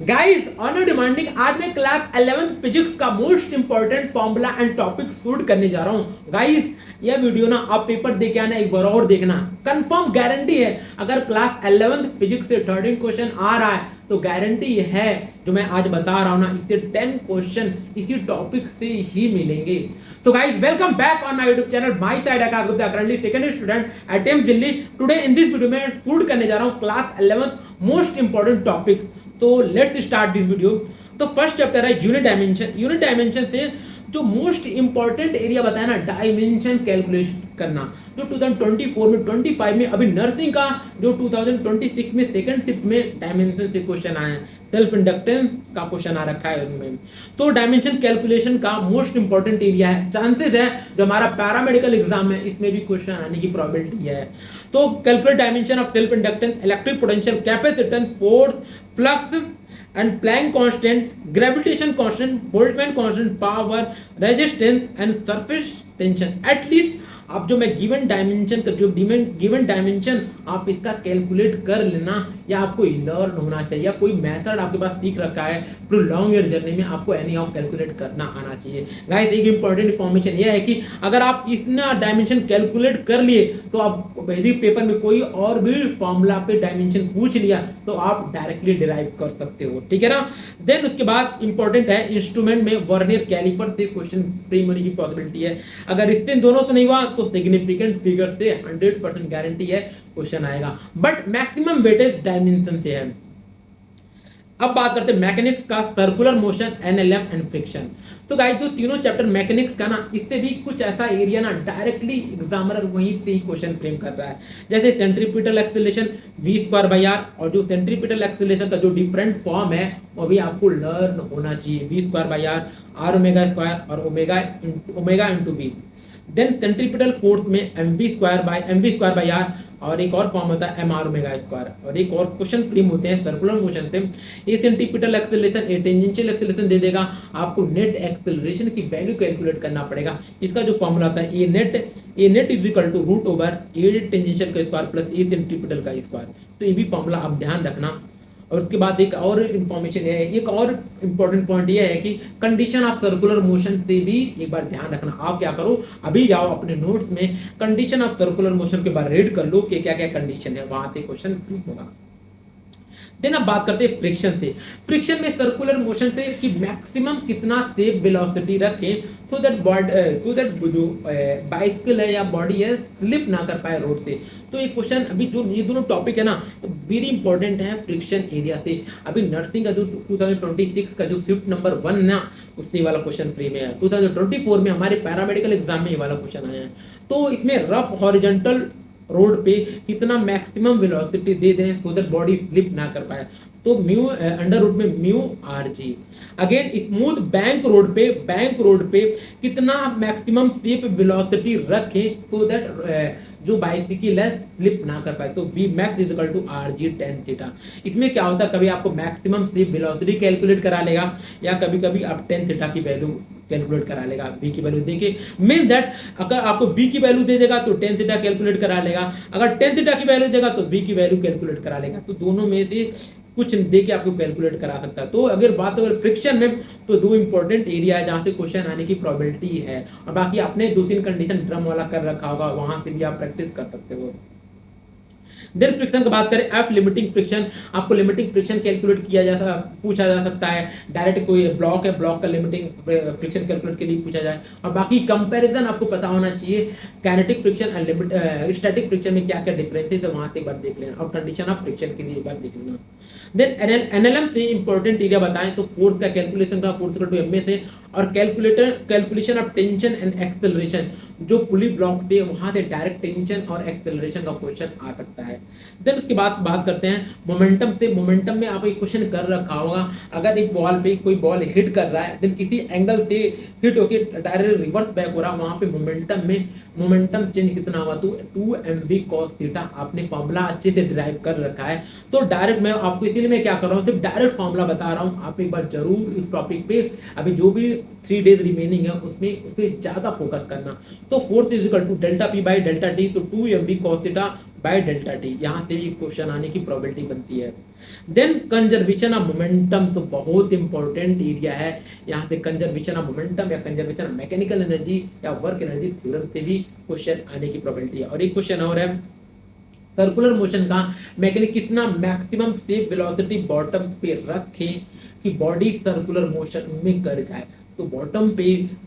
Guys on demanding आज मैं class 11th physics का most important formula and topic shoot करने जा रहा हूं। गाइस यह वीडियो ना आप पेपर दे के आना, एक बार और देखना, कंफर्म गारंटी है। अगर क्लास 11th फिजिक्स से 13 क्वेश्चन आ रहा है तो गारंटी है जो मैं आज बता रहा हूं ना, इससे 10 क्वेश्चन इसी टॉपिक से ही मिलेंगे। तो guys welcome back on my YouTube channel, my side Akash Gupta, currently second student at AIIMS Delhi. Today in this video में शूट करने जा रहा हूं class 11th most important topics. तो लेट्स स्टार्ट दिस वीडियो। तो फर्स्ट चैप्टर है unit dimension. Unit dimension से जो मोस्ट इंपॉर्टेंट एरिया बताया ना, डायमेंशन कैलकुलेट करना, जो 2024 में 25 में अभी नर्सिंग का, जो 2026 में सेकंड शिफ्ट में डायमेंशन से क्वेश्चन आए हैं, सेल्फ इंडक्टेंस का क्वेश्चन आ रखा है उनमें। तो डायमेंशन कैलकुलेशन का मोस्ट इंपॉर्टेंट एरिया है, चांसेस है जो हमारा पैरामेडिकल एग्जाम है इसमें भी क्वेश्चन आने की प्रोबेबिलिटी है। तो calculate dimension of self inductance, electric potential, capacitance, force, flux and Planck constant, gravitation constant, Boltzmann constant, power, resistance and surface tension। at least आप जो मैं गिवन डायमेंशन का जो गिवन डायमेंशन आप इसका कैलकुलेट कर लेना, या आपको लर्न होना चाहिए, या कोई मेथड आपके पास सीख रखा है पूरी लॉन्ग ईयर जर्नी में, आपको एनी हाउ कैलकुलेट करना आना चाहिए। गाइस एक इंपॉर्टेंट इन्फॉर्मेशन यह है कि अगर आप इतना डायमेंशन कैलकुलेट कर लिए तो आप वैदिक पेपर में कोई और भी फॉर्मूला पे डायमेंशन पूछ लिया तो आप डायरेक्टली डिराइव कर सकते हो, ठीक है ना। देन उसके बाद इंपॉर्टेंट है इंस्ट्रूमेंट में वर्नियर कैलिपर से क्वेश्चन फ्रेम होने की पॉसिबिलिटी है। अगर इससे दोनों से नहीं हुआ तो सिग्निफिकेंट फिगर से 100% गारंटी है क्वेश्चन आएगा, बट मैक्सिमम वेटेज डायमेंशन से है। अब बात करते हैं मैकेनिक्स का, circular motion, NLM and friction. तो गाइस जो तीनों चैप्टर मैकेनिक्स का ना, इससे भी कुछ ऐसा एरिया ना डायरेक्टली एग्जामिनर वहीं से ही क्वेश्चन फ्रेम कर रहा है। जैसे सेंट्रीपिटल एक्सेलरेशन v²/r, और जो सेंट्रीपिटल एक्सेलरेशन का जो डिफरेंट फॉर्म है वो भी आपको लर्न होना चाहिए, v²/r, r⍵² और omega into v। Then centripetal force में mv²/r, और एक और फॉर्म होता है mr⍵², और एक और क्वेश्चन फ्रेम होते हैं सर्कुलर मोशन से। A centripetal acceleration, a tangential acceleration दे देगा, आपको नेट एक्सेलरेशन की वैल्यू कैलकुलेट करना पड़ेगा। इसका जो फॉर्मूला आता है a net is equal to √ए टेंजेंशियल का स्क्वायर प्लस ए सेंट्रीपिटल का स्क्वायर। तो ये भी फॉर्मूला आप ध्यान रखना। और उसके बाद एक और इंफॉर्मेशन है, एक और इंपॉर्टेंट पॉइंट ये है कि कंडीशन ऑफ सर्कुलर मोशन से भी एक बार ध्यान रखना। आप क्या करो, अभी जाओ अपने नोट्स में कंडीशन ऑफ सर्कुलर मोशन के बारे रीड कर लो कि क्या क्या कंडीशन है, वहां से क्वेश्चन फ्री होगा। देन अब बात करते हैं फ्रिक्शन से। फ्रिक्शन में सर्कुलर मोशन से कि मैक्सिमम कितना सेफ वेलोसिटी रखें सो दैट जो बाइसिकल है या बॉडी है स्लिप ना कर पाए रोड से। तो ये क्वेश्चन अभी जो ये दोनों टॉपिक है ना वेरी इंपॉर्टेंट है फ्रिक्शन एरिया से। अभी नर्सिंग का जो 2026 का जो शिफ्ट नंबर 1 ना, उससे वाला क्वेश्चन फ्री में है। 2024 में हमारे पैरामेडिकल एग्जाम में ये वाला क्वेश्चन आया है। तो इसमें रफ हॉरिजॉन्टल रोड पे कितना मैक्सिमम वेलोसिटी दे दें सो दैट बॉडी स्लिप ना कर पाए, तो म्यू अंडर रूट में mu r g. Again smooth bank road पे कितना मैक्सिमम सेफ वेलोसिटी रखें सो दैट जो बाइसिकल है स्लिप ना कर पाए, तो v max is equal to r g tan theta. इसमें क्या होता है, कभी आपको मैक्सिमम सेफ वेलोसिटी कैलकुलेट करा लेगा, या कभी कभी आप tan थीटा की वैल्यू कैलकुलेट करा लेगा। v की वैल्यू देखिए, मीन दैट अगर आपको v की वैल्यू दे देगा तो tan थीटा कैलकुलेट करा लेगा, अगर tan थीटा की वैल्यू देगा तो v की वैल्यू कैलकुलेट करा लेगा। तो दोनों में से कुछ दे के आपको कैलकुलेट करा सकता है। तो अगर बात अगर फ्रिक्शन में, तो दो इंपॉर्टेंट एरिया है जहां से क्वेश्चन आने की प्रोबेबिलिटी है, और बाकी आपने 2-3 कंडीशन ड्रम वाला कर रखा होगा, वहां से भी आप प्रैक्टिस कर सकते हो। देन फ्रिक्शन की बात करें, एफ लिमिटिंग फ्रिक्शन, आपको लिमिटिंग फ्रिक्शन कैलकुलेट किया जाता पूछा जा सकता है। डायरेक्ट कोई ब्लॉक है, ब्लॉक का लिमिटिंग फ्रिक्शन कैलकुलेट के लिए पूछा जाए। और बाकी कंपैरिजन आपको पता होना चाहिए, kinetic friction and static friction में क्या क्या डिफरेंस है, तो वहां से एक बार देख लेना, और कंडीशन ऑफ फ्रिक्शन के लिए एक बार देख लेना। देन एनएलएम से इंपॉर्टेंट एरिया बताएं तो फोर्स का कैलकुलेशन का, फोर्स इक्वल टू एमए से, और calculation of tension and acceleration, जो पुली ब्लॉक से वहां से डायरेक्ट टेंशन और एक्सेलरेशन का क्वेश्चन आ सकता है। देन उसके बाद बात करते हैं मोमेंटम से। मोमेंटम में आप एक क्वेश्चन कर रखा होगा, अगर एक बॉल पे कोई बॉल हिट कर रहा है, देन किसी एंगल से हिट होकर डायरेक्ट रिवर्स बैक हो रहा है, वहां पे मोमेंटम चेंज कितना हुआ, तो 2mv cos थीटा। आपने फॉर्मूला अच्छे से डिराइव कर रखा है, तो डायरेक्ट मैं आपको इसीलिए मैं क्या कर रहा हूँ, सिर्फ डायरेक्ट फॉर्मूला बता रहा हूँ। आप एक बार जरूर इस टॉपिक पे अभी जो भी 3 डेज रिमेनिंग है उसमें उस पर ज्यादा फोकस करना। तो force is equal to delta p by delta t, तो 2mv cos theta by delta t, यहाँ से भी क्वेश्चन आने की प्रोबेबिलिटी बनती है। देन कंजर्वेशन ऑफ मोमेंटम तो बहुत इंपॉर्टेंट एरिया है, यहाँ पे कंजर्वेशन ऑफ मोमेंटम या कंजर्वेशन ऑफ मैकेनिकल एनर्जी या वर्क एनर्जी थ्योरम से भी क्वेश्चन आने की प्रोबेबिलिटी है। और एक क्वेश्चन और है, सर्कुलर मोशन का मैकेनिक कितना मैक्सिमम सेफ वेलोसिटी बॉटम पे रखें कि बॉडी सर्कुलर मोशन में कर जाए। तो बॉटम पे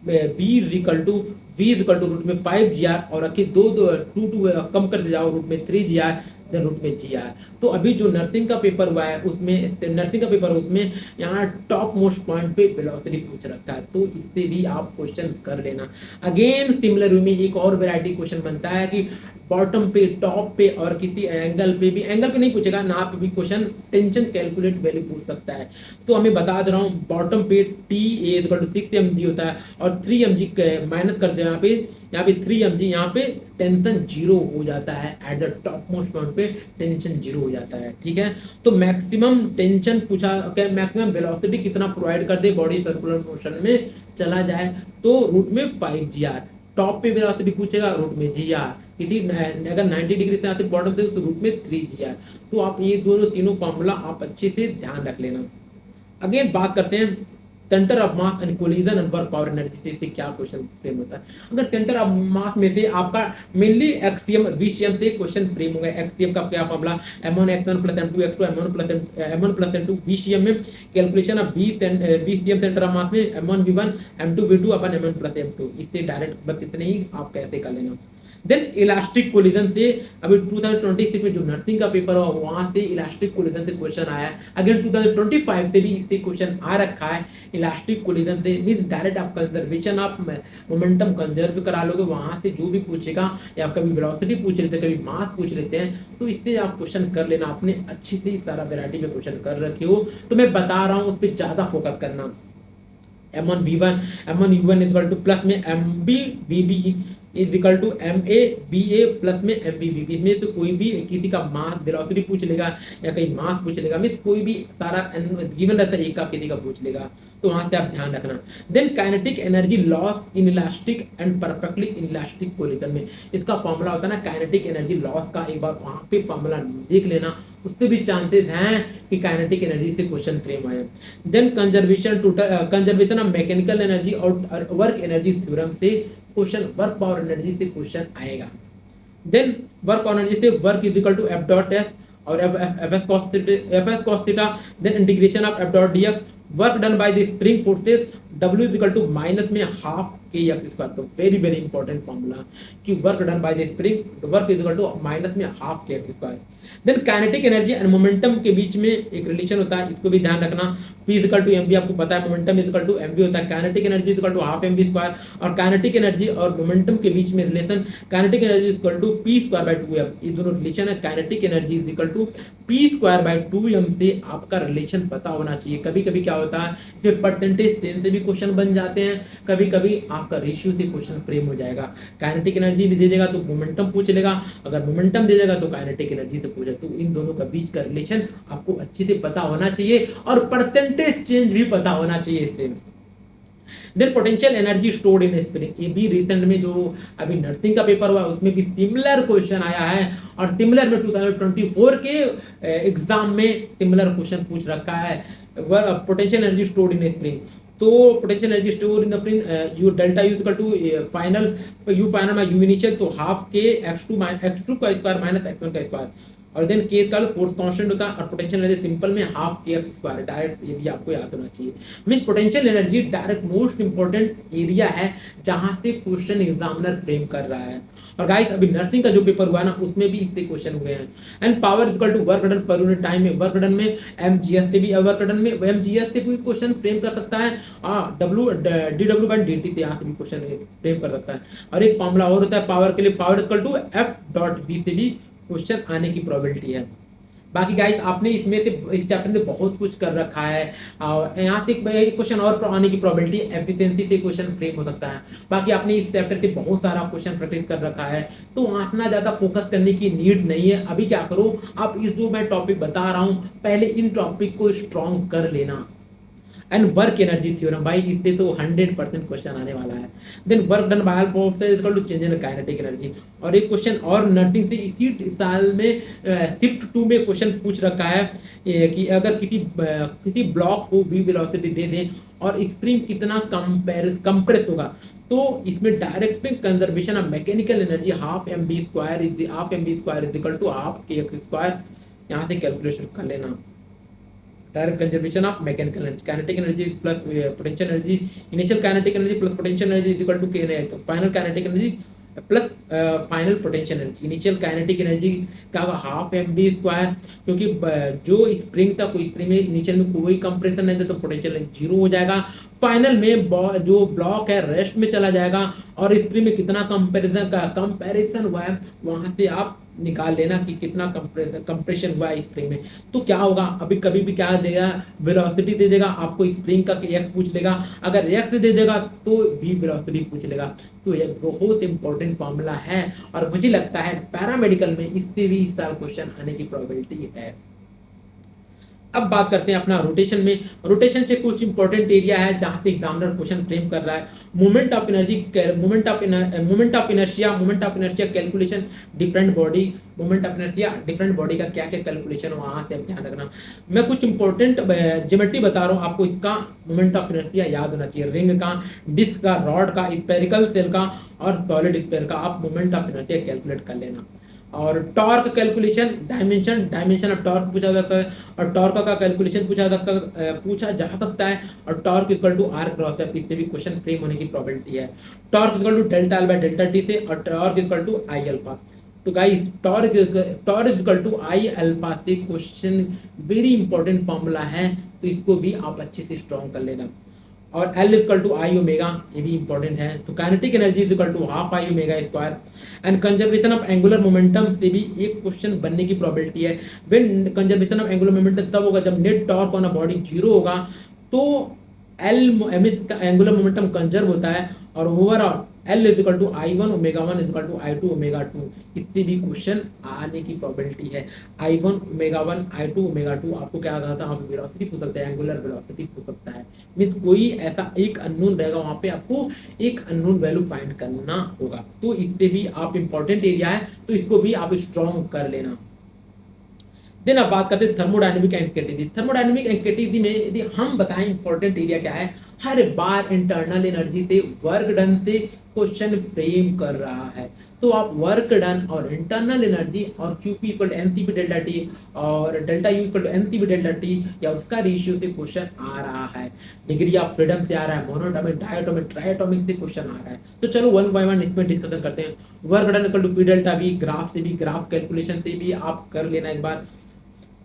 v is equal to root में 5 GR और रखे दो दो टू टू कम कर जाओ रूट में 3 GR देन रूट में GR। तो अभी जो नर्सिंग का पेपर हुआ है उसमें यहाँ टॉप मोस्ट पॉइंट पे वेलोसिटी पूछ रखा है, तो इससे भी आप क्वेश्चन कर लेना। अगेन सिमिलर वे में एक और वैरायटी क्वेश्चन बनता है कि बॉटम पे, टॉप पे और किसी एंगल पे नहीं पूछेगा ना, पे भी क्वेश्चन टेंशन कैलकुलेट वैल्यू पूछ सकता है। तो हमें बता दे रहा हूँ, बॉटम पे T=6 mg होता है और 3 mg माइनस कर दे यहाँ पे 3 mg, यहाँ पे टेंशन 0 हो जाता है। At the top most point पे टेंशन 0 हो जाता है, ठीक है। तो मैक्सिमम टेंशन पूछा, मैक्सिमम वेलोसिटी कितना प्रोवाइड कर दे बॉडी सर्कुलर मोशन में चला जाए, तो रूट में 5 GR। टॉप पे वेलोसिटी पूछेगा रूट में GR, यदि अगर 90 डिग्री से आते बॉटम से तो रूट में 3 GR। तो आप ये दोनों तीनों फॉर्मूला आप अच्छे से ध्यान रख लेना। अगेन बात करते हैं centre of mass and collision and work power energy से क्या क्वेश्चन फ्रेम होता है। अगर सेंटर ऑफ मास में से आपका मेनली एक्सियम वीसीएम से क्वेश्चन फ्रेम होगा। एक्सियम का क्या formula, m1 x1 plus m2 x2 m1 plus m2 VCM में calculation of VCM centre of mass में m1 v1 m2 v2 अपन m1 प्लस m2, इससे डायरेक्ट बस इतने ही आप कैसे कर लेना। देन इलास्टिक कोलिजन से अभी 2026 में जो नर्सिंग का पेपर हुआ वहां से इलास्टिक कोलिजन से क्वेश्चन आया है। अगर 2025 से भी इससे क्वेश्चन आ रखा है इलास्टिक कोलिजन से, मींस डायरेक्ट आप कंजर्वेशन ऑफ मोमेंटम कंजर्व करा लोगे, वहां से जो भी पूछेगा या कभी वेलोसिटी पूछ लेते हैं कभी मास पूछ लेते हैं, तो इससे आप क्वेश्चन कर लेना। आपने अच्छी से सारा वैरायटी में क्वेश्चन कर रखे हो तो मैं बता रहा हूँ उस पर ज्यादा फोकस करना। m1 v1 m1 u1 equal to plus में mb vb is equal to ma ba plus में mb vb, इसमें से कोई भी किसी का मास वेलोसिटी पूछ लेगा या कहीं मास पूछ लेगा, मींस कोई भी सारा गिवन रहता है एक का किसी का पूछ लेगा, तो वहां से आप ध्यान रखना। Then kinetic energy loss in elastic and perfectly inelastic collision में इसका फॉर्मूला होता है ना काइनेटिक एनर्जी लॉस का, एक बार वहां पे फॉर्मूला देख लेना, उससे भी चांसेस हैं कि काइनेटिक एनर्जी से क्वेश्चन फ्रेम आए। Then conservation of mechanical energy और वर्क एनर्जी थ्योरम से क्वेश्चन वर्क पावर एनर्जी से क्वेश्चन आएगा। देन वर्क पावर एनर्जी से work is equal to f dot s और f s cos theta, then integration of f dot dx, work done by the spring forces W is equal to minus में half k x square. तो very very important formula कि work done by the spring work is equal to minus में half k x square. Then kinetic energy and momentum के बीच में एक relation होता है, इसको भी ध्यान रखना। P is equal to mv आपको पता है, momentum is equal to mv होता है, kinetic energy is equal to half mv square. और काइनेटिक एनर्जी और मोमेंटम के बीच में relation kinetic energy is equal to p square by 2m, ये दोनों रिलेशन है। Kinetic energy is equal to p square by 2m से आपका रिलेशन पता होना चाहिए। कभी कभी क्या होता है इसमें परसेंटेज सेंस से भी क्वेश्चन बन जाते हैं, कभी कभी आपका रेशियो से क्वेश्चन फ्रेम हो जाएगा। काइनेटिक एनर्जी भी दे देगा तो मोमेंटम पूछ लेगा, अगर मोमेंटम दे देगा तो काइनेटिक एनर्जी से पूछे, तो इन दोनों का बीच का रिलेशन आपको अच्छे से पता होना चाहिए और परसेंटेज चेंज भी पता होना चाहिए इससे। Then potential energy stored in spring, ये भी रिसेंट में जो अभी नर्सिंग का पेपर हुआ उसमें भी सिमिलर क्वेश्चन आया है और सिमिलर में 2024 के एग्जाम में सिमिलर क्वेश्चन पूछ रखा है। Potential energy stored in spring, तो potential energy store in the spring u delta you equal to final u final में यू इनिशियल, तो हाफ के x2 का स्क्वायर माइनस x1 का स्क्वायर, और देन के का फोर्स कांस्टेंट होता है और पोटेंशियल एनर्जी सिंपल में half k x square direct, ये भी आपको याद होना चाहिए। Means potential energy direct most important area है जहां से क्वेश्चन एग्जामिनर फ्रेम कर रहा है। और गाइस अभी नर्सिंग का जो पेपर हुआ ना उसमें भी इससे क्वेश्चन हुए हैं। And power equal to work done per unit time में, वर्क डन में mgs से भी वर्क डन में mgs से भी क्वेश्चन फ्रेम कर सकता है, dw बाय dt से यहाँ से भी क्वेश्चन फ्रेम कर सकता है। और एक फॉर्मूला और होता है पावर के लिए, power equal to f dot v से भी क्वेश्चन आने की प्रोबेबिलिटी है। बाकी गाइस आपने इसमें से इस चैप्टर में बहुत कुछ कर रखा है, यहाँ से एक क्वेश्चन और आने की प्रोबेबिलिटी एफिशिएंसी से क्वेश्चन फ्रेम हो सकता है। बाकी आपने इस चैप्टर से बहुत सारा क्वेश्चन प्रैक्टिस कर रखा है, तो इतना ज़्यादा फोकस करने की नीड नहीं है। अभी क्या करो आप इस जो मैं टॉपिक बता रहा हूँ पहले इन टॉपिक को स्ट्रॉन्ग कर लेना, एंड वर्क एनर्जी थ्योरम, भाई इससे तो 100% क्वेश्चन आने वाला है। Then work done by force is equal to change in kinetic energy. और एक क्वेश्चन और नर्सिंग से इसी साल में शिफ्ट 2 में क्वेश्चन पूछ रखा है कि अगर किसी ब्लॉक को वी वेलोसिटी दे दें और स्प्रिंग कितना कंप्रेस होगा, तो इसमें direct conservation of mechanical energy half m v square is equal to half k x square. यहाँ से कैलकुलेशन कर लेना। Direct conservation of mechanical energy, kinetic energy plus potential energy, initial kinetic energy plus potential energy is equal to final kinetic energy plus final potential energy. Initial kinetic energy का half m v square, क्योंकि जो spring था, कोई spring में initial में कोई compression नहीं था तो पोटेंशियल एनर्जी 0 हो जाएगा। फाइनल में जो ब्लॉक है रेस्ट में चला जाएगा और स्प्रिंग में कितना कंपैरिजन हुआ है वहां से आप निकाल लेना कि कितना कंप्रेशन हुआ है स्प्रिंग में। तो क्या होगा, अभी कभी भी क्या देगा, वेलोसिटी दे देगा आपको, स्प्रिंग का एक्स पूछ लेगा, अगर एक्स दे देगा तो वी वेलोसिटी पूछ लेगा। तो ये बहुत इंपॉर्टेंट फॉर्मूला है और मुझे लगता है पैरामेडिकल में इससे भी इस साल क्वेश्चन आने की प्रोबेबिलिटी है। अब बात करते हैं अपना रोटेशन में। रोटेशन से कुछ इंपॉर्टेंट एरिया है जहां पे एग्जामिनर क्वेश्चन फ्रेम कर रहा है। Moment of energy, moment of inertia calculation, different body, moment of inertia different body का क्या क्या कैलकुलेशन वहां से ध्यान रखना। मैं कुछ इंपॉर्टेंट ज्योमेट्री बता रहा हूँ आपको, इसका मोमेंट ऑफ इनर्शिया याद होना चाहिए। रिंग का, डिस्क का, रॉड का, स्पेरिकल सेल का और सॉलिड स्फीयर का आप मोमेंट ऑफ इनर्शिया कैलकुलेट कर लेना। और torque calculation, dimension of torque पूछा जाता है और टॉर्क का कैलकुलेशन पूछा जा सकता है। और torque equal to r cross f, इससे भी क्वेश्चन फ्रेम होने की प्रोबेबिलिटी है। Torque equal to delta l by delta t से, और torque equal to I alpha. तो guys torque equal to I alpha से क्वेश्चन वेरी इंपॉर्टेंट फॉर्मूला है, तो इसको भी आप अच्छे से स्ट्रॉन्ग कर लेना। और L equal to I omega, ये भी इंपॉर्टेंट है। तो kinetic energy is equal to half I omega square. And conservation of angular momentum से भी एक क्वेश्चन बनने की प्रोबेबिलिटी है। When conservation of angular momentum तब होगा जब net torque on a body 0 होगा, तो एंगुलर मोमेंटम कंजर्व होता है। और overall L is equal to I1 omega 1 is equal to I2 omega 2, इससे भी क्वेश्चन आने की प्रोबेबिलिटी है। I1 ओमेगा 1, I2 ओमेगा 2, आपको क्या आता है, वेलोसिटी पूछ सकते हैं, एंगुलर वेलोसिटी पूछ सकता है। मींस कोई ऐसा एक अननोन रहेगा, वहां पे आपको एक अननोन वैल्यू फाइंड करना होगा। तो इससे भी आप इंपॉर्टेंट एरिया है, तो इसको भी आप स्ट्रॉन्ग कर लेना। देन अब बात करते हैं थर्मोडायनेमिक एंकेटिटी। थर्मोडायनेमिक एंकेटिटी में यदि हम बताएं इंपॉर्टेंट एरिया क्या है, हर बार इंटरनल एनर्जी से वर्क डन से क्वेश्चन फ्रेम कर रहा है। तो आप वर्क डन और इंटरनल एनर्जी और QP equal to NCP delta t और delta you equal to NCP delta t या उसका रेशियो से क्वेश्चन आ रहा है। डिग्री ऑफ फ्रीडम से आ रहा है, मोनोटॉमिक, डायटोमिक, ट्राइटोमिक से क्वेश्चन आ रहा है। तो चलो वन बाय वन इसमें डिस्कशन करते हैं। Work done equal to p delta v, graph से भी, ग्राफ कैलकुलेशन से भी आप कर लेना एक बार।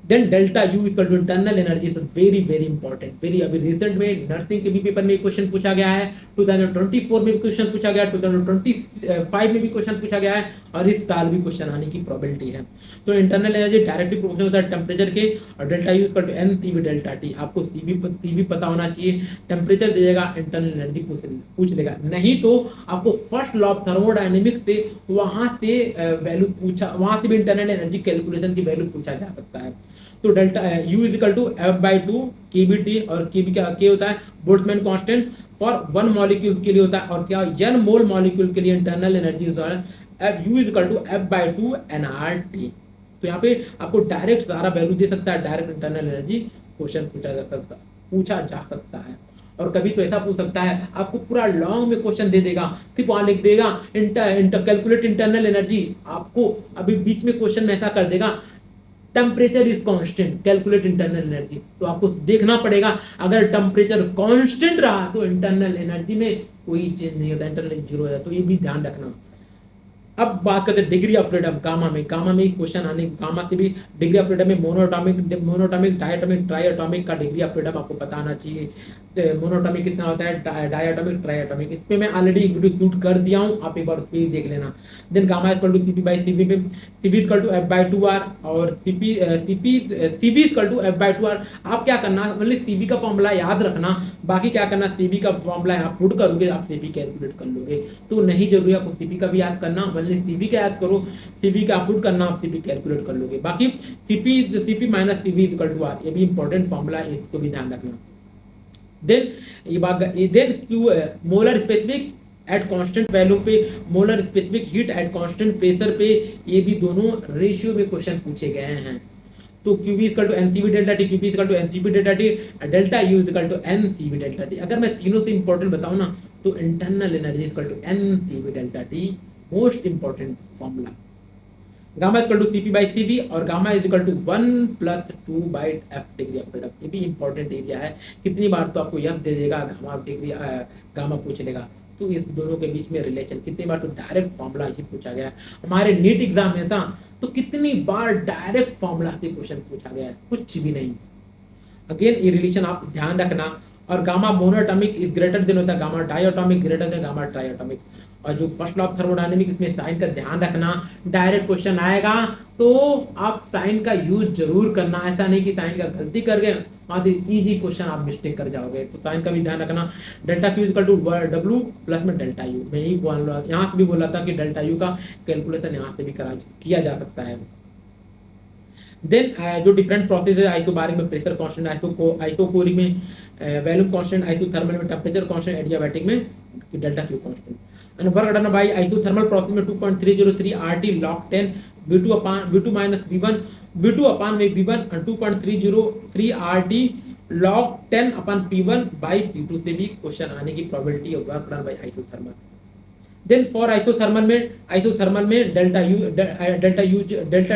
Then delta you equal to internal energy, तो वेरी वेरी इंपॉर्टेंट, वेरी अभी रिसेंट में नर्सिंग के भी पेपर में क्वेश्चन पूछा गया है, 2024 में भी क्वेश्चन पूछा गया, 2025 में भी क्वेश्चन पूछा गया है और इस साल भी क्वेश्चन आने की प्रोबेबिलिटी है। तो इंटरनल एनर्जी डायरेक्टली प्रोपोर्शनल होता है टेम्परेचर के, और delta you equal to n c v delta t. आपको सी भी पता होना चाहिए, टेम्परेचर दीजिएगा, इंटरनल एनर्जी पूछ लेगा। नहीं तो आपको फर्स्ट लॉ ऑफ थर्मोडायनेमिक्स से वहां से वैल्यू पूछा, वहां से भी इंटरनल एनर्जी कैलकुलेशन की वैल्यू पूछा जा सकता है। तो delta u is equal to F by 2 k B T, और के बी का के होता है Boltzmann constant for one molecule के लिए होता है, और क्या एन मोल मॉलिक्यूल के लिए इंटरनल एनर्जी होता है F U is equal to F by 2 N R T. तो यहाँ पे आपको डायरेक्ट सारा वैल्यू दे सकता है, डायरेक्ट इंटरनल एनर्जी क्वेश्चन पूछा जा सकता है। और कभी तो ऐसा पूछ सकता है, आपको पूरा लॉन्ग में क्वेश्चन दे देगा, सिर्फ वहां लिख देगा कैलकुलेट इंटरनल एनर्जी, आपको अभी बीच में क्वेश्चन में ऐसा कर देगा temperature is constant, calculate internal energy. तो आपको देखना पड़ेगा, अगर टेम्परेचर कांस्टेंट रहा तो इंटरनल एनर्जी में कोई चेंज नहीं होता, इंटरनल एनर्जी 0 हो जाता। तो ये भी ध्यान रखना। अब बात करते हैं डिग्री ऑफ फ्रीडम, गामा में क्वेश्चन आने, गामा से भी डिग्री ऑफ फ्रीडम में मोनोटॉमिक, डायटोमिक, ट्राइएटोमिक का डिग्री ऑफ फ्रीडम आपको पता आना चाहिए। मोनोटॉमिक कितना होता है, डायटोमिक, ट्राइएटोमिक, इस पे मैं ऑलरेडी वीडियो शूट कर दिया हूं, आप एक बार उस पर देख लेना। Then gamma equal to CP by CP पे, CP equal to F by 2 r, और CP equal to F by 2 r. आप क्या करना, मतलब सीबी का फॉर्मूला याद रखना, बाकी क्या करना, सीबी का फॉर्मूला आप पुट करोगे, आप सीपी कैलकुलेट कर लोगे। तो नहीं जरूरी आपको सीपी का भी याद करना, सीबी का याद करो, सीबी का पुट करना, आप सीबी कैलकुलेट कर लोगे। बाकी CP minus CB equal to r, ये भी इंपॉर्टेंट फॉर्मूला है, इसको भी ध्यान रखना। Then then Q molar specific at constant value पे, molar specific heat at constant pressure पे, ये भी दोनों रेशियो में क्वेश्चन पूछे गए हैं। तो QV equal to NCB delta T, QP equal to NCB delta T, delta you equal to NCB delta T. अगर मैं तीनों से इंपॉर्टेंट बताऊं ना तो internal energy equal to NCB delta T most important formula. Gamma equal to CP by CV और gamma is equal to 1+2/f degree of freedom. ये भी इंपॉर्टेंट एरिया है, कितनी बार तो आपको यह दे देगा गामा डिग्री गामा पूछ लेगा। तो इस दोनों के बीच में रिलेशन कितनी बार, तो डायरेक्ट फॉर्मूला ही पूछा गया है। हमारे नीट एग्जाम में था तो कितनी बार डायरेक्ट फॉर्मूला से क्वेश्चन पूछा गया है, कुछ भी नहीं। अगेन ये रिलेशन आप ध्यान रखना। और gamma monoatomic is greater then होता है gamma diatomic greater than gamma triatomic. और जो फर्स्ट लॉ ऑफ थर्मोडायनेमिक्स इसमें साइन का ध्यान रखना, डायरेक्ट क्वेश्चन आएगा तो आप साइन का यूज जरूर करना, ऐसा नहीं कि साइन का गलती कर गए वहां से इजी क्वेश्चन आप मिस्टेक कर जाओगे। तो साइन का भी ध्यान रखना। Delta Q equal to W plus में डेल्टा यू। मैं यही बोल रहा, यहाँ से भी बोला था कि डेल्टा यू का कैलकुलेशन यहाँ से भी किया जा सकता है। देन जो डिफरेंट प्रोसेस है, आइसोबारिक में प्रेशर कांस्टेंट, आइसोकोरिक में वैल्यूम कांस्टेंट, आइसोथर्मल में टेंपरेचर कांस्टेंट, एडियाबैटिक में delta Q constant. and work done by isothermal process में 2.303 RT log 10 V2 minus V1 V2 upon V1 and 2.303 RT log 10 upon P1 by P2 से भी question आने की probability of work done by isothermal. Then for isothermal में delta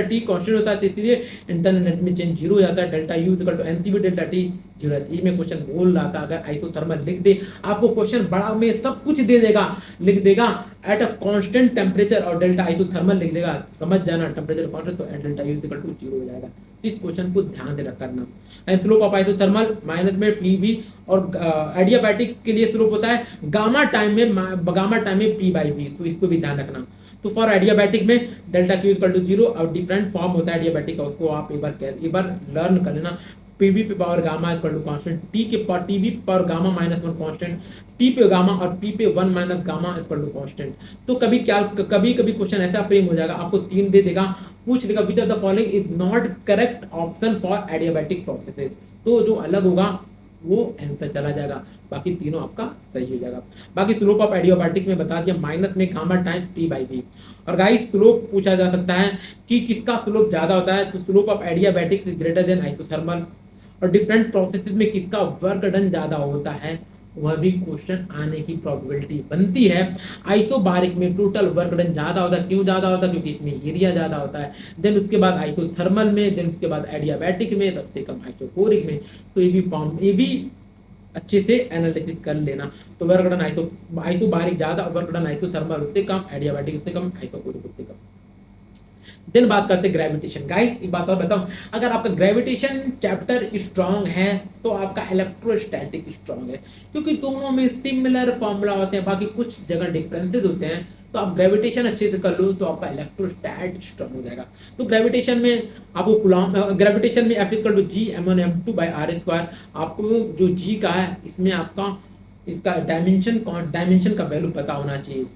T constant होता है, इसलिए internal energy में चेंज जीरो हो जाता है। Delta you equal to NCB delta T zero है। ये मैं क्वेश्चन बोल रहा था, अगर आइसोथर्मल लिख दे आपको क्वेश्चन बड़ा में सब कुछ दे देगा, लिख देगा एट अ कांस्टेंट टेम्परेचर और डेल्टा आइसोथर्मल लिख देगा, समझ जाना टेम्परेचर कांस्टेंट तो delta you equal to zero हो जाएगा। तो इस क्वेश्चन को ध्यान से रख करना। And slope of isothermal minus में पीवी और एडियाबैटिक के लिए स्लोप होता है गामा टाइम में पी बाई वी, तो इसको भी ध्यान रखना। तो फॉर एडियाबैटिक में delta Q equal to zero और डिफरेंट फॉर्म होता है एडियाबैटिक का, उसको आप एक बार लर्न कर लेना। पीवी पे power gamma equal to constant, T के पावर टीवी पे पावर गामा -1 कांस्टेंट, टी पे गामा और पी पे 1 minus gamma equal to constant. तो कभी क्वेश्चन ऐसा फ्रेम हो जाएगा, आपको 3 दे देगा, पूछ लेगा which of the following is not correct option for adiabatic processes, तो जो अलग होगा वो आंसर चला जाएगा, बाकी तीनों आपका सही हो जाएगा। बाकी स्लोप ऑफ एडियाबैटिक में बता दिया माइनस में gamma times P by V. और गाइस स्लोप पूछा जा सकता है कि किसका स्लोप ज्यादा होता है, तो slope of adiabatic is greater then isothermal. और डिफरेंट प्रोसेसेस में किसका वर्क डन ज्यादा होता है, वह भी क्वेश्चन आने की प्रोबेबिलिटी बनती है। आइसोबारिक में टोटल वर्क डन ज्यादा होता है, क्यों ज्यादा होता है, क्योंकि इसमें एरिया ज्यादा होता है। देन उसके बाद आइसोथर्मल में, देन उसके बाद एडियाबैटिक में, सबसे कम आइसोकोरिक में। तो ये भी अच्छे से एनालिसिस कर लेना। तो वर्क डन आइसोबारिक ज्यादा, वर्क डन आइसोथर्मल उससे कम, एडियाबैटिक उससे कम, आइसोकोरिक उससे कम। देन बात करते हैं ग्रेविटेशन। गाइस एक बात और बताऊं, अगर आपका ग्रेविटेशन चैप्टर स्ट्रांग है तो आपका इलेक्ट्रोस्टैटिक स्ट्रांग है, क्योंकि दोनों में सिमिलर फॉर्मूला होते हैं, बाकी कुछ जगह डिफरेंसेस होते हैं। तो आप ग्रेविटेशन अच्छे से कर लो तो आपका इलेक्ट्रोस्टैट स्ट्रांग हो जाएगा। तो ग्रेविटेशन में आपको कूलॉम, ग्रेविटेशन में F equal to G(m1m2 by r²), आपको जो G का है इसमें आपका इसका डायमेंशन का वैल्यू पता होना चाहिए।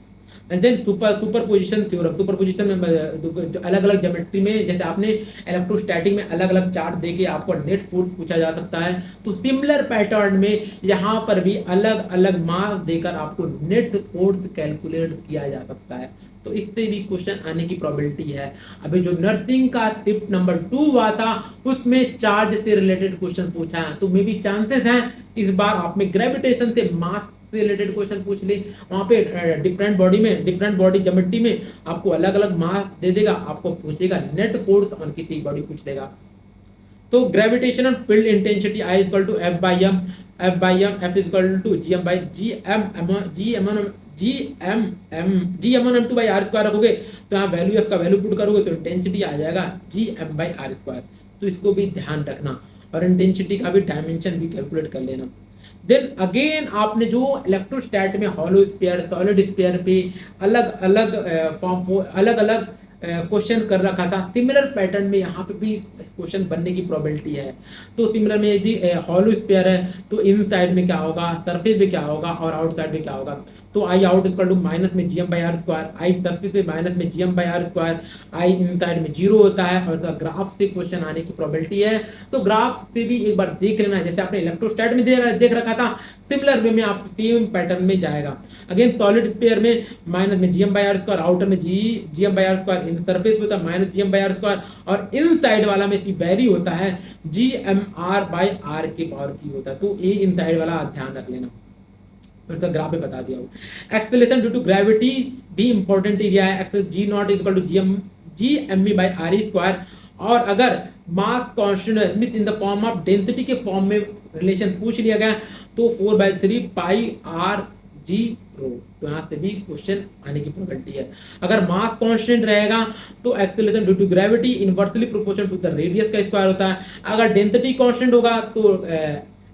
And then superposition theorem, superposition में अलग अलग ज्योमेट्री में, जैसे आपने इलेक्ट्रोस्टैटिक में अलग अलग चार्ट देके आपको नेट फोर्स पूछा जा सकता है, तो सिमिलर पैटर्न में यहाँ पर भी अलग अलग मास देकर आपको नेट फोर्स कैलकुलेट किया जा सकता है। तो इससे भी क्वेश्चन आने की प्रोबेबिलिटी है। अभी जो नर्सिंग का शिफ्ट नंबर 2 हुआ था उसमें चार्ज से रिलेटेड क्वेश्चन पूछा है, तो मे भी चांसेस हैं इस बार आप में ग्रेविटेशन से मास रिलेटेड क्वेश्चन पूछ ले। वहां पे डिफरेंट बॉडी ज्योमेट्री में आपको अलग अलग मास दे देगा, आपको पूछेगा नेट फोर्स ऑन किसी बॉडी पूछ देगा। तो gravitational field intensity I equal to F by M, F equal to Gm(m)(2) by r² रखोगे तो यहाँ वैल्यू F का वैल्यू पुट करोगे तो इंटेंसिटी आ जाएगा Gm/r²। तो इसको भी ध्यान रखना और इंटेंसिटी का भी डायमेंशन भी कैलकुलेट कर लेना। देन अगेन आपने जो इलेक्ट्रोस्टैट में हॉलो स्फीयर, सॉलिड स्फीयर पे अलग अलग क्वेश्चन कर रखा था, सिमिलर पैटर्न में यहाँ पे भी क्वेश्चन बनने की प्रोबेबिलिटी है। तो सिमिलर में यदि हॉलो स्फीयर है तो इन साइड में क्या होगा, सरफेस में क्या होगा और आउटसाइड में क्या होगा। तो I out equal to minus में GM by R square, I surface पे माइनस में GM by R square, I inside में 0 होता है और इसका ग्राफ से क्वेश्चन आने की प्रोबेबिलिटी है। तो ग्राफ से भी एक बार देख लेना, जैसे आपने इलेक्ट्रोस्टैट में देख रखा था, सिमिलर वे में आप सेम पैटर्न में जाएगा। अगेन सॉलिड स्फीयर में माइनस में GM by R square, outer में GM by R square, in surface पे होता है minus GM by R square और इनसाइड वाला में वैल्यू होता है जीएम आर बाई आर के पावर की होता है। तो ये इनसाइड वाला ध्यान रख लेना, फिर उसका ग्राफ में बता दिया हूँ। एक्सेलरेशन ड्यू टू ग्रेविटी भी इंपॉर्टेंट एरिया है, g naught is equal to G M E by R square. और अगर mass constant means in the form of density के फॉर्म में रिलेशन पूछ लिया गया तो 4/3 पाई आर जी रो, तो यहाँ से भी क्वेश्चन आने की प्रोबेबिलिटी है। अगर मास कांस्टेंट रहेगा तो acceleration due to gravity inversely proportional to the radius का स्क्वायर होता है। अगर डेंसिटी कांस्टेंट होगा तो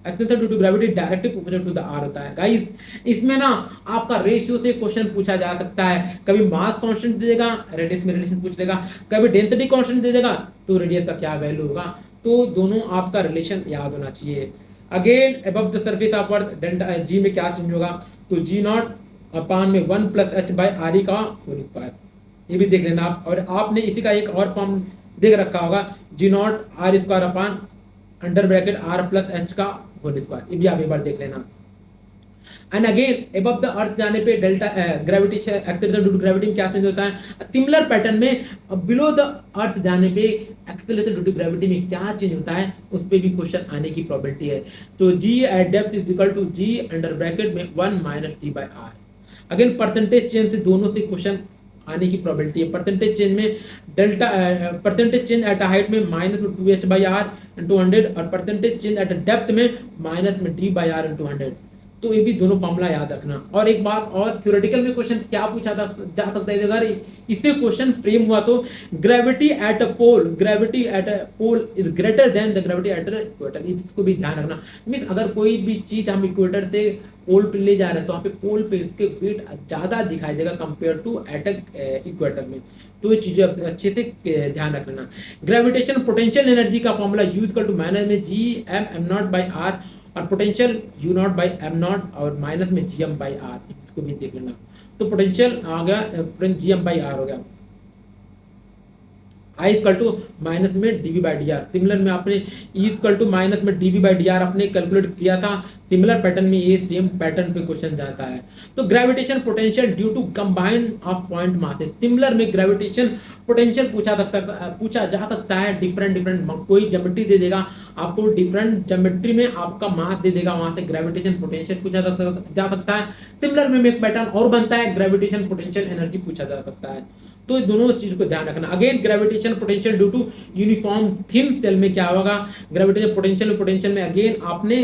acceleration due to gravity directly proportional to the R होता है। गाइस इसमें ना आपका रेशियो से क्वेश्चन पूछा जा सकता है, कभी मास कांस्टेंट दे देगा, रेडियस में रिलेशन पूछ लेगा, कभी डेंसिटी कांस्टेंट दे देगा तो रेडियस का क्या वैल्यू होगा। तो दोनों आपका रिलेशन याद होना चाहिए। Again above the surface of earth delta G में क्या चेंज होगा, तो जी नॉट अपान में 1 plus H by R E का होल स्क्वायर, ये भी देख लेना आप। और आपने इसी का एक और फॉर्म देख रखा होगा, g naught R square upon under bracket R plus H का होल स्क्वायर, ये भी आप एक बार देख लेना। And again above the earth जाने पे delta gravitation acceleration due to gravity में क्या चेंज होता है, सिमिलर पैटर्न में बिलो द अर्थ जाने पे एक्सेलरेशन ड्यू टू ग्रेविटी में क्या चेंज होता है उस पे भी क्वेश्चन आने की प्रोबेबिलिटी है। तो g at depth is equal to g under bracket में 1 minus T by R. Again percentage change से दोनों से क्वेश्चन आने की प्रोबेबिलिटी है। परसेंटेज चेंज में delta percentage change at height में माइनस में 2h बाई आर इंटू 100 और परसेंटेज चेंज एट डेप्थ में माइनस में डी बाई आर इंटू 100। तो ये भी दोनों फॉर्मूला याद रखना। और एक बात और, थ्योरेटिकल में क्वेश्चन क्या पूछा जा सकता है, अगर इससे क्वेश्चन फ्रेम हुआ तो gravity at a pole is greater than the gravity at equator, इसको भी ध्यान रखना। मींस अगर कोई भी चीज हम इक्वेटर से पोल पे ले जा रहे हैं तो वहाँ पे पोल पे इसके वेट ज्यादा दिखाई देगा कंपेयर टू एट इक्वेटर में। तो ये चीजें अच्छे से ध्यान रखना। ग्रेविटेशन पोटेंशियल एनर्जी का फॉर्मूला यूज कर टू माइनस में G M naught by R और potential U naught by M naught और माइनस में जी एम बाई आर, इसको भी देख लेना। तो पोटेंशियल आ गया जी एम बाई आर हो गया, आई इक्वल टू माइनस में D V by D R. Similar में आपने ई इक्वल टू माइनस में डीवी बाई डी आर आपने कैलकुलेट किया था, सिमिलर पैटर्न में ये सेम पैटर्न पे क्वेश्चन जाता है। तो gravitation potential due to combine of point mass, similar में ग्रेविटेशन पोटेंशियल पूछा जा सकता है। डिफरेंट कोई ज्योमेट्री दे देगा आपको, डिफरेंट ज्योमेट्री में आपका मास दे देगा, वहां से ग्रेविटेशन पोटेंशियल पूछा जा सकता है। सिमिलर में एक पैटर्न और बनता है, ग्रेविटेशन पोटेंशियल एनर्जी पूछा जा सकता है। तो दोनों चीज को ध्यान रखना। Again gravitation potential due to uniform thin shell में क्या होगा, ग्रेविटेशन पोटेंशियल में अगेन आपने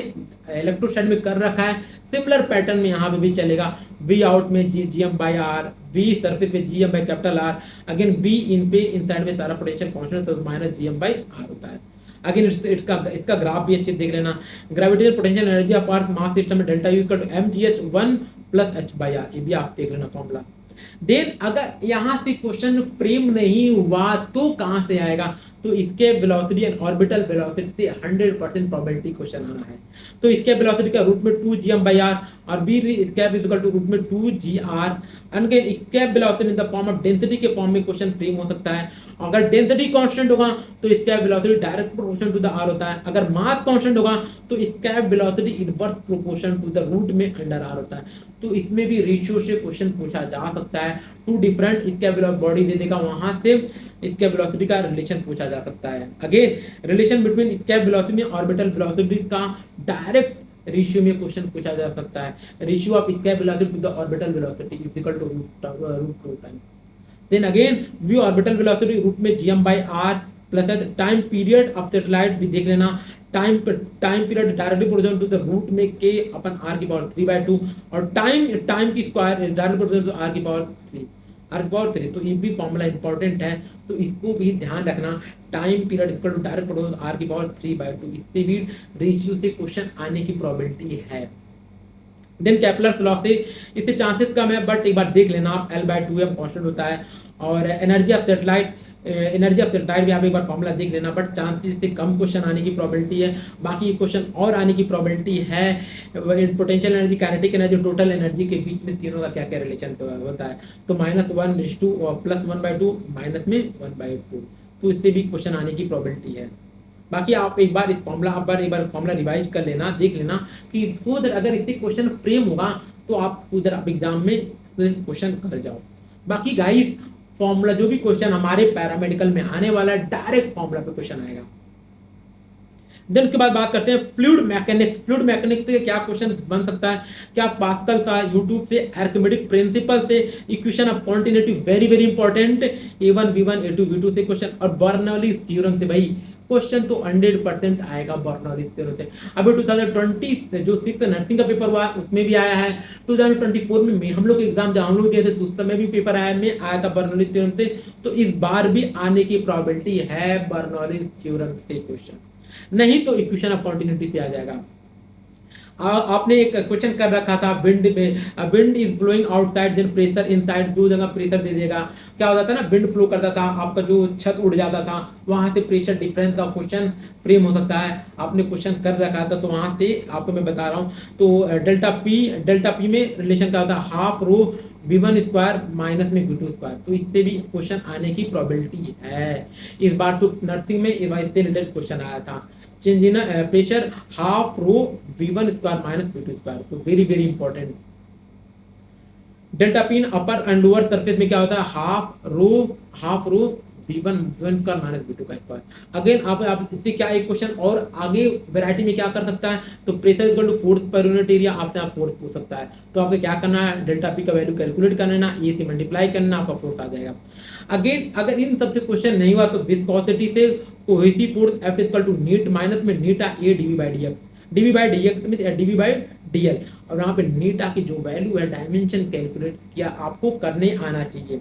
इलेक्ट्रोस्टैट में कर रखा है, सिमिलर पैटर्न में यहाँ पे भी चलेगा। वी आउट में G M by R, V surface पे G M by capital R, again V in पे इनसाइड में सारा पोटेंशियल कांस्टेंट तो minus G M by R होता है। अगेन इसका ग्राफ भी अच्छे देख लेना। Gravitation potential energy of earth mass system में डेल्टा यूज कर M G H 1 plus H by R, ये भी आप देख लेना फॉर्मूला। देन अगर यहां से क्वेश्चन फ्रेम नहीं हुआ तो कहां से आएगा, तो इसके वेलोसिटी एंड ऑर्बिटल वेलोसिटी से 100% प्रोबेबिलिटी क्वेश्चन आना है। तो इसके वेलोसिटी का रूट में 2gm बाई आर और v escape is equal to root में 2gr। Again escape velocity in the form of density के फॉर्म में क्वेश्चन फ्रेम हो सकता है। अगर डेंसिटी कांस्टेंट होगा तो escape velocity direct proportional to the r होता है। अगर मास कांस्टेंट होगा तो escape velocity inverse proportional to the root में अंडर r होता है। तो इसमें भी रेशियो से क्वेश्चन पूछा जा सकता है। टू डिफरेंट स्केप बॉडी दे देगा, वहां से स्केप वेलोसिटी का रिलेशन पूछा जा सकता है। Again relation between escape velocity और ऑर्बिटल वेलोसिटी का डायरेक्ट रेशियो में क्वेश्चन पूछा जा सकता है। Ratio of escape velocity to the orbital velocity is equal to root time. Then again V orbital velocity root में gm by R plus time period of satellite भी देख लेना। Time period directly proportional to the root में k अपन r की power 3/2 और time की square directly proportional to r की पावर 3। तो ये भी फॉर्मूला इंपॉर्टेंट है, तो इसको भी ध्यान रखना। Time period equal to direct proportional to r की पावर 3/2, इससे भी रेशियो से क्वेश्चन आने की प्रोबेबिलिटी है। देन केपलर्स लॉ से इससे चांसेस कम है, बट एक बार देख लेना आप, L/2m कांस्टेंट होता है और energy of satellite energy of satellite भी आप एक बार फॉर्मूला देख लेना, बट चांसेस से कम क्वेश्चन आने की प्रोबेबिलिटी है। बाकी क्वेश्चन और आने की प्रोबेबिलिटी है। Potential energy, kinetic energy, total energy के बीच में तीनों का क्या क्या रिलेशन होता है। तो -1:2 और +1/2 माइनस में 1/2, तो इससे भी क्वेश्चन आने की प्रोबेबिलिटी है। बाकी आप एक बार एक बार फॉर्मूला रिवाइज कर लेना, देख लेना कि सो दैट अगर इससे क्वेश्चन फ्रेम होगा तो आप सो दैट आप एग्जाम में क्वेश्चन कर जाओ। बाकी गाइस फॉर्मूला जो भी क्वेश्चन हमारे पैरामेडिकल में आने वाला है डायरेक्ट फॉर्मूला पे क्वेश्चन आएगा। देन उसके बाद बात करते हैं फ्लूइड मैकेनिक्स। फ्लूइड मैकेनिक्स से क्या क्वेश्चन बन सकता है, क्या पास्कल था, यूट्यूब से, आर्किमिडीज प्रिंसिपल से, equation of continuity very very important, A1 V1 A2 V2 से क्वेश्चन, और बर्नौलीज थ्योरम से भाई क्वेश्चन तो 100% आएगा बर्नौलीज थ्योरम से। अभी 2020 जो 6 नर्सिंग का पेपर हुआ उसमें भी आया है। 2024 में हम लोग एग्जाम जब हम लोग गए थे तो उस समय भी पेपर आया था बर्नौलीज थ्योरम से। तो इस बार भी आने की प्रोबेबिलिटी है बर्नौलीज थ्योरम से क्वेश्चन, नहीं तो इक्वेशन ऑफ कॉन्टिन्यूटी से आ जाएगा। आपने एक क्वेश्चन कर रखा था विंड में, wind is flowing outside than pressure inside, दो जगह प्रेशर दे देगा। क्या होता था ना, विंड फ्लो करता था, आपका जो छत उड़ जाता था, वहां से प्रेशर डिफरेंस का क्वेश्चन फ्रेम हो सकता है। आपने क्वेश्चन कर रखा था तो वहां से आपको मैं बता रहा हूँ। तो डेल्टा पी में रिलेशन क्या होता है, half rho V1 square minus में V2 स्क्वायर, तो इससे भी क्वेश्चन आने की प्रोबेबिलिटी है। इस बार तो नर्सिंग में इससे रिलेटेड क्वेश्चन आया था, change in pressure half rho V1 square minus V2 square, तो very very important. Delta P upper and lower surface में क्या होता है, half rho V1 square minus V2 का स्क्वायर। अगेन आप इससे क्या एक क्वेश्चन और आगे वैरायटी में क्या कर सकता है, तो pressure equal to force per unit area, आपसे आप फोर्स पूछ सकता है। तो आपको क्या करना है, डेल्टा पी का वैल्यू कैलकुलेट कर लेना, ए से मल्टीप्लाई करना, आपका फोर्स आ जाएगा। अगेन अगर इन सबसे क्वेश्चन नहीं हुआ तो विस्कोसिटी से cohesive force F equal to eta minus में eta A D V by D X में डीवी बाई डीएल, और यहाँ पे नीटा की जो वैल्यू है डायमेंशन कैलकुलेट किया आपको करने आना चाहिए।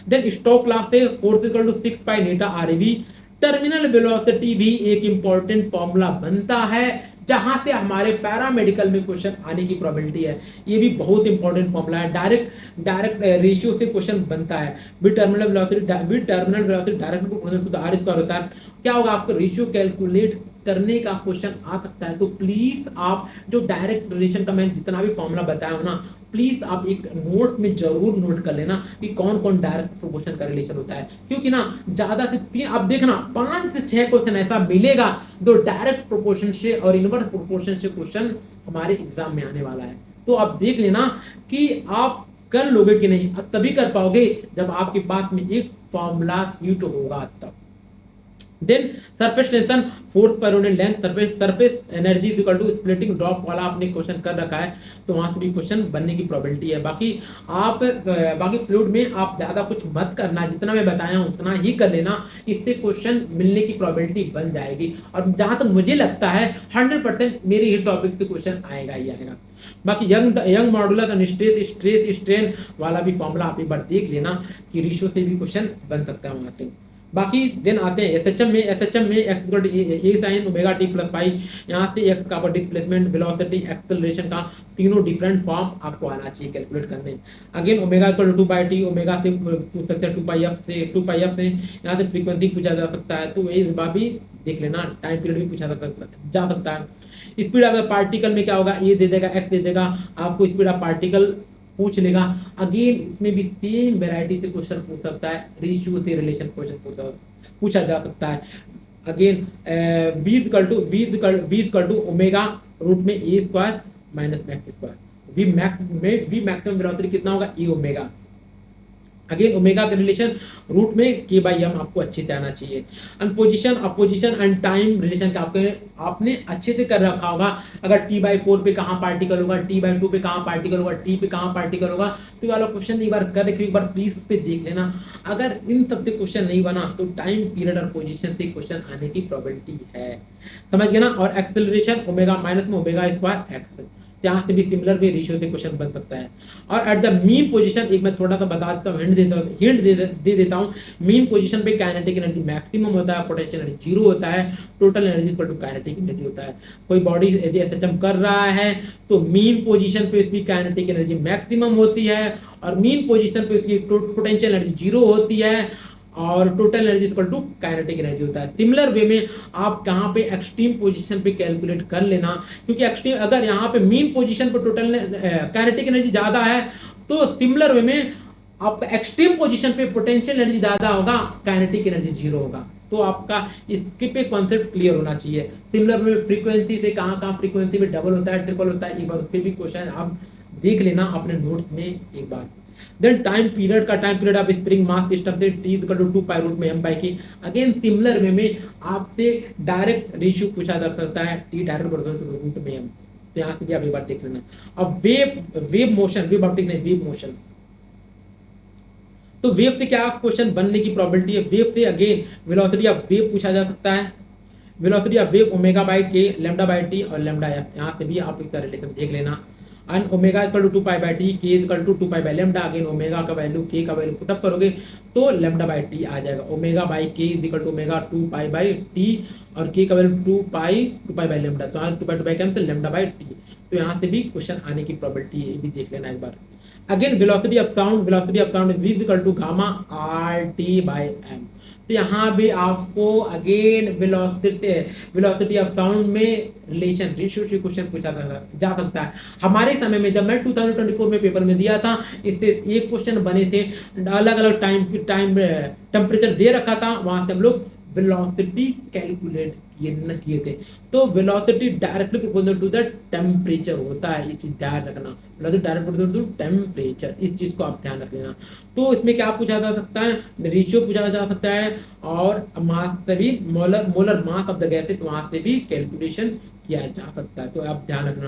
देन स्टोक लॉ से force equal to 6 pi eta R B. Terminal velocity भी एक इंपॉर्टेंट फॉर्मूला बनता है जहां से हमारे पैरामेडिकल में क्वेश्चन आने की प्रोबेबिलिटी है। ये भी बहुत इंपॉर्टेंट फॉर्मूला है, डायरेक्ट रेशियो से क्वेश्चन बनता है। With terminal velocity direct proportional to the R square होता है। क्या होगा, आपको रेशियो कैलकुलेट करने का क्वेश्चन आ सकता है। तो प्लीज आप जो डायरेक्ट रिलेशन का मैं जितना भी फॉर्मूला बताया हूं ना, प्लीज आप एक नोट में जरूर नोट कर लेना कि कौन कौन डायरेक्ट प्रोपोर्शन का रिलेशन होता है, क्योंकि ना ज्यादा से 3 आप देखना 5 से 6 क्वेश्चन ऐसा मिलेगा जो डायरेक्ट प्रोपोर्शन से और इनवर्स प्रोपोर्शन से क्वेश्चन हमारे एग्जाम में आने वाला है। तो आप देख लेना कि आप कर लोगे कि नहीं, अब तभी कर पाओगे जब आपके पास में एक फॉर्मूला फिट होगा तब। Then surface tension, force per unit length, surface energy equal to splitting drop वाला आपने क्वेश्चन कर रखा है, तो वहां से भी क्वेश्चन बनने की प्रोबेबिलिटी है। बाकी फ्लूइड में आप ज्यादा कुछ मत करना, जितना मैं बताया हूं उतना ही कर लेना, इससे क्वेश्चन मिलने की प्रोबेबिलिटी बन जाएगी। और जहां तक मुझे लगता है 100% मेरे ही टॉपिक से क्वेश्चन आएगा ही आएगा। बाकी young modulus and stress strain वाला भी फॉर्मूला आप एक बार देख लेना कि रेशियो से भी क्वेश्चन बन सकता है वहां से। बाकी दिन आते हैं एसएचएम में x equal to a sin omega t plus pi, यहाँ से x का डिस्प्लेसमेंट, वेलोसिटी, एक्सेलरेशन का तीनों डिफरेंट फॉर्म आपको आना चाहिए कैलकुलेट करने। Again omega equal to 2/t, omega से पूछ सकते हैं 2πf से यहाँ से फ्रीक्वेंसी पूछा जा सकता है, तो ये बात भी देख लेना, टाइम पीरियड भी पूछा जा सकता है। स्पीड ऑफ पार्टिकल में क्या होगा, ये दे देगा, x दे देगा, आपको स्पीड ऑफ पार्टिकल पूछ लेगा। अगेन इसमें भी सेम वैरायटी से क्वेश्चन पूछ सकता है, रेशियो से रिलेशन क्वेश्चन पूछा जा सकता है। Again v equal to omega root में a square minus max square, v maximum velocity कितना होगा, e ओमेगा। अगेन ओमेगा का रिलेशन रूट में k बाई एम आपको अच्छे से आना चाहिए। अपोजिशन एंड टाइम रिलेशन का आपने अच्छे से कर रखा होगा। अगर t/4 पे कहाँ पार्टिकल होगा, t/2 पे कहाँ पार्टिकल होगा, t पे कहाँ पार्टिकल होगा, तो ये वाला क्वेश्चन एक बार कर रखे, एक बार प्लीज उस पर देख लेना। अगर इन सबसे क्वेश्चन नहीं बना तो टाइम पीरियड और पोजिशन से क्वेश्चन आने की प्रोबेबिलिटी है, समझ गए ना। और एक्सेलरेशन ओमेगा माइनस में ओमेगा स्क्वायर एक्स, यहाँ से भी सिमिलर वे रेशियो से क्वेश्चन बन सकता है। और एट द मीन पोजीशन एक मैं थोड़ा सा बता देता हूँ, हिंट दे देता हूँ। मीन पोजीशन पे काइनेटिक एनर्जी मैक्सिमम होता है, पोटेंशियल एनर्जी 0 होता है, total energy equal to kinetic energy होता है। कोई बॉडी यदि एसएचएम कर रहा है तो मीन पोजीशन पे इसकी काइनेटिक एनर्जी मैक्सिमम होती है और मीन पोजीशन पे इसकी पोटेंशियल एनर्जी 0 होती है। और total energy equal to kinetic energy होता है। सिमिलर वे में आप कहाँ पे एक्सट्रीम पोजीशन पे कैलकुलेट कर लेना, क्योंकि एक्सट्रीम अगर यहाँ पे मीन पोजीशन पे टोटल काइनेटिक एनर्जी ज्यादा है तो सिमिलर वे में आपका एक्सट्रीम पोजीशन पे पोटेंशियल एनर्जी ज्यादा होगा, काइनेटिक एनर्जी जीरो होगा। तो आपका इसके पे कॉन्सेप्ट क्लियर होना चाहिए। सिमिलर में फ्रीक्वेंसी से कहाँ फ्रीक्वेंसी में डबल होता है, ट्रिपल होता है, एक बार उस पर भी क्वेश्चन आप देख लेना अपने नोट्स में एक बार। Then time period of spring mass system से T equal to 2 pi root में m by K. Again similar way में आपसे डायरेक्ट रेशियो पूछा जा सकता है, टी डायरेक्ट रूट में m। तो यहाँ से भी आप एक बार देख लेना। अब वेव मोशन, वेव ऑप्टिक नहीं, वेव मोशन। तो वेव से क्या क्वेश्चन बनने की प्रोबेबिलिटी है? वेव से अगेन वेलोसिटी ऑफ वेव पूछा जा सकता है, velocity of wave omega by K, lambda by T और लैम्डा एफ। यहाँ से भी आप इसका रिलेशन देख लेना। And omega equal to 2 pi by T, K equal to 2 pi by lambda. Again omega का वैल्यू, के का वैल्यू पुटअप करोगे तो लैम्डा बाई टी आ जाएगा। Omega by K equal to omega 2 pi by T और K का value 2 pi by lambda. तो यहाँ 2 pi cancel, lambda by T. तो यहाँ से भी क्वेश्चन आने की प्रोबेबिलिटी है, ये भी देख लेना एक बार। Again velocity of sound is equal to gamma R T by M. तो यहाँ भी आपको अगेन वेलोसिटी ऑफ साउंड में रिलेशन रेशियो से क्वेश्चन पूछा जा सकता है। हमारे समय में जब मैं 2024 में पेपर में दिया था, इससे एक क्वेश्चन बने थे, अलग अलग टाइम टेम्परेचर दे रखा था, वहां से हम लोग वेलोसिटी कैलकुलेट किए थे। तो velocity directly proportional to the temperature होता है, ये चीज ध्यान रखना। Velocity direct proportional to temperature, इस चीज को आप ध्यान रख लेना। तो इसमें क्या पूछा जा सकता है? रेशियो पूछा जा सकता है, और मास से भी molar mass of the gases, वहां से भी कैलकुलेशन किया जा सकता है। तो आप ध्यान रखना।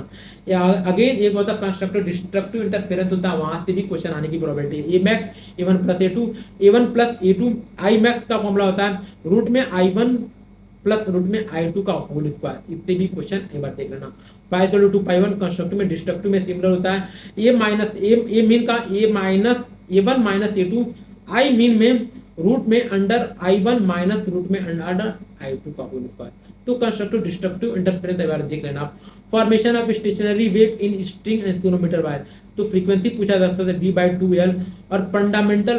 अगेन एक होता है कंस्ट्रक्टिव डिस्ट्रक्टिव इंटरफेरेंस होता है, वहां से भी क्वेश्चन आने की प्रोबेबिलिटी है। A max A1 plus A2, A1 plus A2, I max का फॉर्मूला होता है रूट में I1 प्लस रूट में I2 का होल स्क्वायर। इससे भी क्वेश्चन एक बार देख लेना। पाई इक्वल टू 2 कंस्ट्रक्टिव में डिस्ट्रक्टिव में सिमिलर होता है। ए माइनस ए मीन का A minus A1 minus A2, I mean में रूट में अंडर I1 माइनस रूट में अंडर I2 का होल स्क्वायर। तो कंस्ट्रक्टिव डिस्ट्रक्टिव इंटरफेरेंस एक बार देख लेना। Formation of stationary wave in string and sonometer wire. तो फ्रीक्वेंसी पूछा जाता है V/2L। और फंडामेंटल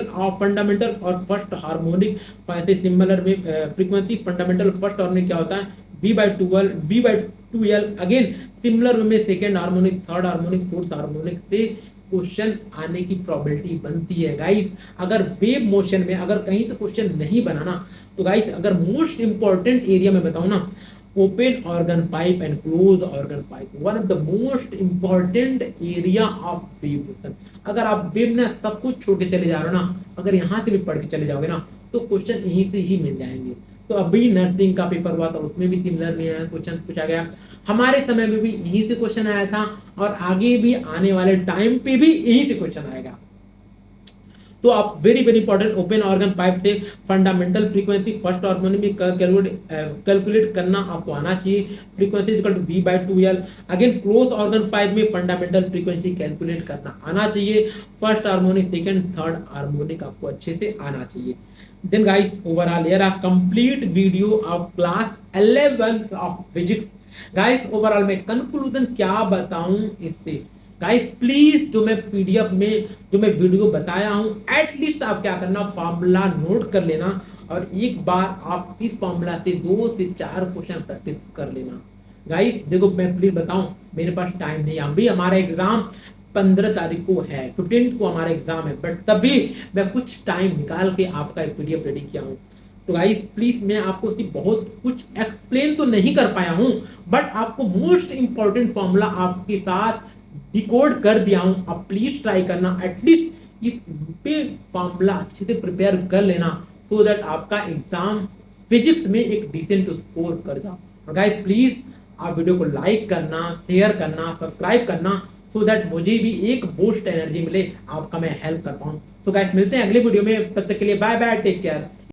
और फर्स्ट हार्मोनिक, ऐसे सिमिलर में फ्रीक्वेंसी फंडामेंटल फर्स्ट हार्मोनिक क्या होता है? V/2L। अगेन सिमिलर में second harmonic, third harmonic, fourth harmonic से क्वेश्चन आने की प्रोबेबिलिटी बनती है गाइस। अगर वेव मोशन में अगर कहीं तो क्वेश्चन नहीं बनाना, तो गाइस अगर मोस्ट इंपॉर्टेंट एरिया में बताऊं ना, open organ pipe and close organ pipe, one of the most important area of wave motion. अगर आप वेव में सब कुछ छोड़ के चले जा रहे हो ना, अगर यहाँ से भी पढ़ के चले जाओगे ना, तो क्वेश्चन यहीं से ही मिल जाएंगे। तो अभी नर्सिंग का पेपर हुआ था, उसमें भी सिमिलर में क्वेश्चन पूछा गया। हमारे समय में भी यहीं से क्वेश्चन आया था, और आगे भी आने वाले टाइम पे भी यहीं से क्वेश्चन आएगा। तो आप very important, open organ pipe से फंडामेंटल फ्रीक्वेंसी फर्स्ट हार्मोनिक में कैलकुलेट करना आपको आना चाहिए। Frequency equal to V/2L। अगेन क्लोज ऑर्गन पाइप में फंडामेंटल फ्रीक्वेंसी कैलकुलेट करना आना चाहिए। First harmonic, second, third harmonic आपको अच्छे से आना चाहिए। Then guys, overall here a complete video of class 11th of physics. Guys, overall मैं conclusion क्या बताऊं इससे? गाइस प्लीज जो मैं पीडीएफ में जो मैं वीडियो बताया हूं, एटलीस्ट आप क्या करना, फॉर्मूला नोट कर लेना, और एक बार आप इस फॉर्मूला से 2 से 4 क्वेश्चन प्रैक्टिस कर लेना। गाइस देखो मैं प्लीज बताऊं, मेरे पास टाइम नहीं है, अभी हमारा एग्जाम 15 तारीख को है, 15 को हमारा एग्जाम है, बट तभी मैं कुछ टाइम निकाल के आपका एक पीडीएफ रेडी किया हूं। तो गाइस प्लीज मैं आपको उसकी बहुत कुछ एक्सप्लेन तो नहीं कर पाया हूं, बट आपको मोस्ट इंपॉर्टेंट फॉर्मूला आपके साथ डिकोड कर दिया हूं। आप प्लीज ट्राई करना, एटलीस्ट इस पे फॉर्मूला अच्छे से प्रिपेयर कर लेना, सो दैट आपका एग्जाम फिजिक्स में एक डिसेंट स्कोर कर जाओ। और गाइस प्लीज आप वीडियो को लाइक करना, शेयर करना, सब्सक्राइब करना, सो दैट मुझे भी एक बूस्ट एनर्जी मिले, आपका मैं हेल्प कर पाऊं। सो गाइस मिलते हैं अगले वीडियो में, तब तक के लिए बाय बाय, टेक केयर।